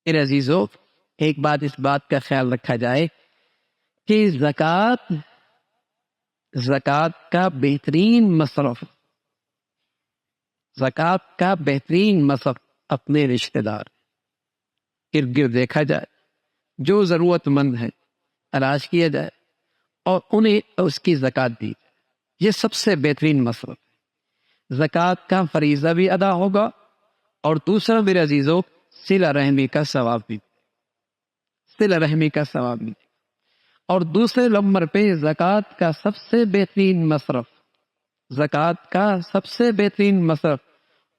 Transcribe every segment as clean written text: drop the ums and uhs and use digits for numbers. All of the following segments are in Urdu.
میرے عزیزو، ایک بات اس بات کا خیال رکھا جائے کہ زکوٰۃ کا بہترین مصرف، زکوٰۃ کا بہترین مصرف اپنے رشتہ دار ارد گرد دیکھا جائے، جو ضرورت مند ہے تلاش کیا جائے اور انہیں اس کی زکوٰۃ دی، یہ سب سے بہترین مصرف ہے۔ زکوٰۃ کا فریضہ بھی ادا ہوگا اور دوسرا میرے عزیزو صلہ رحمی کا ثواب بھی، صلہ رحمی کا ثواب بھی، اور دوسرے نمبر پہ زکوٰۃ کا سب سے بہترین مصرف، زکوٰۃ کا سب سے بہترین مصرف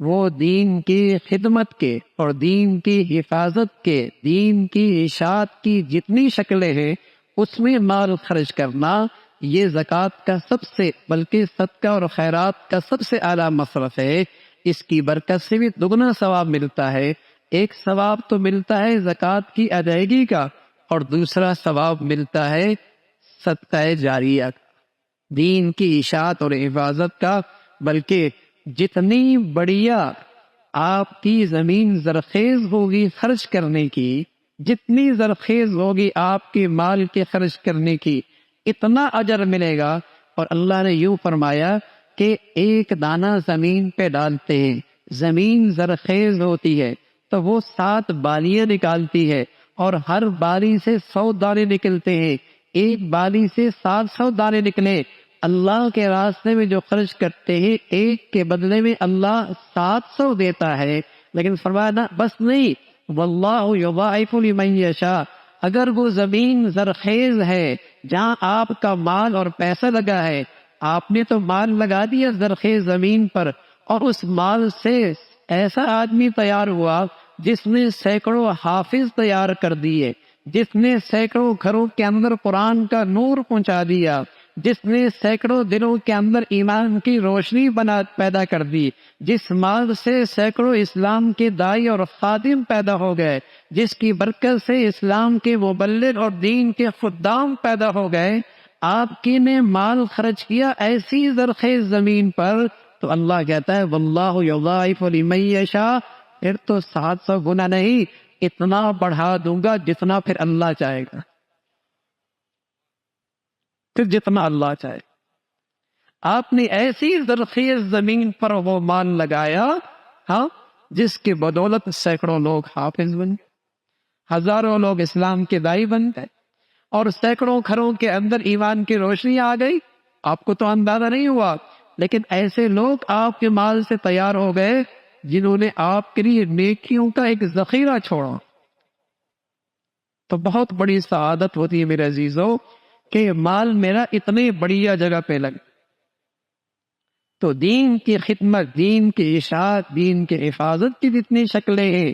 وہ دین کی خدمت کے اور دین کی حفاظت کے، دین کی اشاعت کی جتنی شکلیں ہیں اس میں مال خرچ کرنا، یہ زکوٰۃ کا سب سے، بلکہ صدقہ اور خیرات کا سب سے اعلیٰ مصرف ہے۔ اس کی برکت سے بھی دگنا ثواب ملتا ہے۔ ایک ثواب تو ملتا ہے زکوٰۃ کی ادائیگی کا، اور دوسرا ثواب ملتا ہے صدقہ جاریہ کا، دین کی اشاعت اور حفاظت کا۔ بلکہ جتنی بڑھیا آپ کی زمین زرخیز ہوگی خرچ کرنے کی، جتنی زرخیز ہوگی آپ کے مال کے خرچ کرنے کی، اتنا اجر ملے گا۔ اور اللہ نے یوں فرمایا کہ ایک دانہ زمین پہ ڈالتے ہیں، زمین زرخیز ہوتی ہے تو وہ 7 بالیاں نکالتی ہے، اور ہر بالی سے 100 دانے نکلتے ہیں۔ ایک بالی سے 700 دانے نکلے، اللہ کے راستے میں جو خرچ کرتے ہیں ایک کے بدلے میں اللہ 700 دیتا ہے۔ لیکن فرمایا نا بس نہیں، واللہ یضاعف لمن یشاء، اگر وہ زمین زرخیز ہے جہاں آپ کا مال اور پیسہ لگا ہے، آپ نے تو مال لگا دیا زرخیز زمین پر، اور اس مال سے ایسا آدمی تیار ہوا جس نے سینکڑوں حافظ تیار کر دیے، جس نے سینکڑوں گھروں کے اندر قرآن کا نور پہنچا دیا، جس نے سینکڑوں دلوں کے اندر ایمان کی روشنی پیدا کر دی، جس مال سے سینکڑوں اسلام کے داعی اور خادم پیدا ہو گئے، جس کی برکت سے اسلام کے مبلغ اور دین کے خدام پیدا ہو گئے، آپ کی نے مال خرچ کیا ایسی زرخیز زمین پر، تو اللہ کہتا ہے واللہ یضاعف لمن یشاء، پھر تو 700 گنا نہیں، اتنا بڑھا دوں گا جتنا پھر اللہ چاہے گا، پھر جتنا اللہ چاہے۔ آپ نے ایسی زرخیز زمین پر وہ مال لگایا، ہاں، جس کی بدولت سینکڑوں لوگ حافظ بن گئے، ہزاروں لوگ اسلام کے داعی بن گئے، اور سینکڑوں گھروں کے اندر ایمان کی روشنی آ گئی۔ آپ کو تو اندازہ نہیں ہوا، لیکن ایسے لوگ آپ کے مال سے تیار ہو گئے جنہوں نے آپ کے لیے نیکیوں کا ایک ذخیرہ چھوڑا۔ تو بہت بڑی سعادت ہوتی ہے میرے عزیزو کہ مال میرا اتنے بڑھیا جگہ پہ لگ۔ تو دین کی خدمت، دین کی اشاعت، دین کی حفاظت کی جتنی شکلیں ہیں،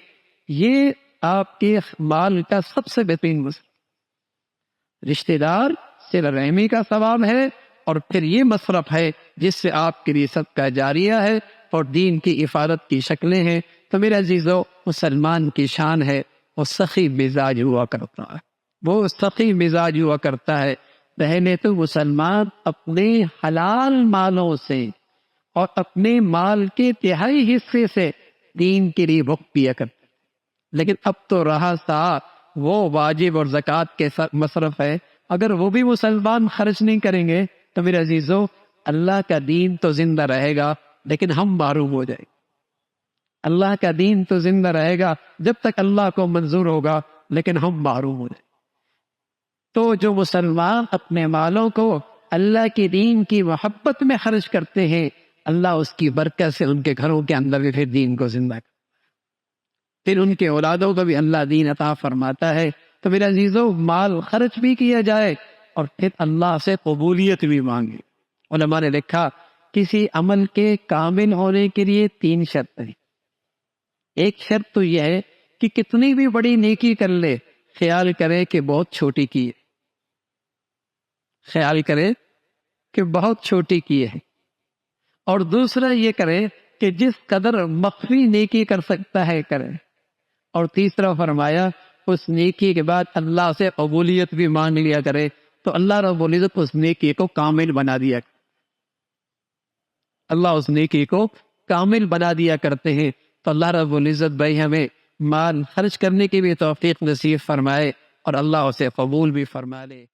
یہ آپ کے مال کا سب سے بہترین مصرف، رشتہ دار صلہ رحمی کا ثواب ہے، اور پھر یہ مصرف ہے جس سے آپ کے لیے صدقہ جاریہ ہے اور دین کی حفاظت کی شکلیں ہیں۔ تو میرے عزیزو، مسلمان کی شان ہے وہ سخی مزاج ہوا کرتا ہے، وہ سخی مزاج ہوا کرتا ہے۔ پہلے تو مسلمان اپنے حلال مالوں سے اور اپنے مال کے تہائی حصے سے دین کے لیے وقف کیا کرتے، لیکن اب تو رہا سا وہ واجب اور زکوٰۃ کے مصرف ہے، اگر وہ بھی مسلمان خرچ نہیں کریں گے تو میرے عزیزو اللہ کا دین تو زندہ رہے گا لیکن ہم محروم ہو جائیں گے۔ اللہ کا دین تو زندہ رہے گا جب تک اللہ کو منظور ہوگا، لیکن ہم محروم ہو جائیں گے۔ تو جو مسلمان اپنے مالوں کو اللہ کی دین کی محبت میں خرچ کرتے ہیں، اللہ اس کی برکت سے ان کے گھروں کے اندر بھی پھر دین کو زندہ کرتا ہے، پھر ان کے اولادوں کو بھی اللہ دین عطا فرماتا ہے۔ تو میرے عزیزو، مال خرچ بھی کیا جائے اور پھر اللہ سے قبولیت بھی مانگے۔ علماء نے لکھا کسی عمل کے کامل ہونے کے لیے 3 شرط ہیں۔ ایک شرط تو یہ ہے کہ کتنی بھی بڑی نیکی کر لے، خیال کرے کہ بہت چھوٹی کی ہے، خیال کرے کہ بہت چھوٹی کی ہے، اور دوسرا یہ کرے کہ جس قدر مخفی نیکی کر سکتا ہے کرے، اور تیسرا فرمایا اس نیکی کے بعد اللہ سے قبولیت بھی مانگ لیا کرے، تو اللہ رب العزت اس نیکی کو کامل بنا دیا، اللہ اس نیکی کو کامل بنا دیا کرتے ہیں۔ تو اللہ رب العزت بھائی ہمیں مال خرچ کرنے کی بھی توفیق نصیب فرمائے اور اللہ اسے قبول بھی فرما لے۔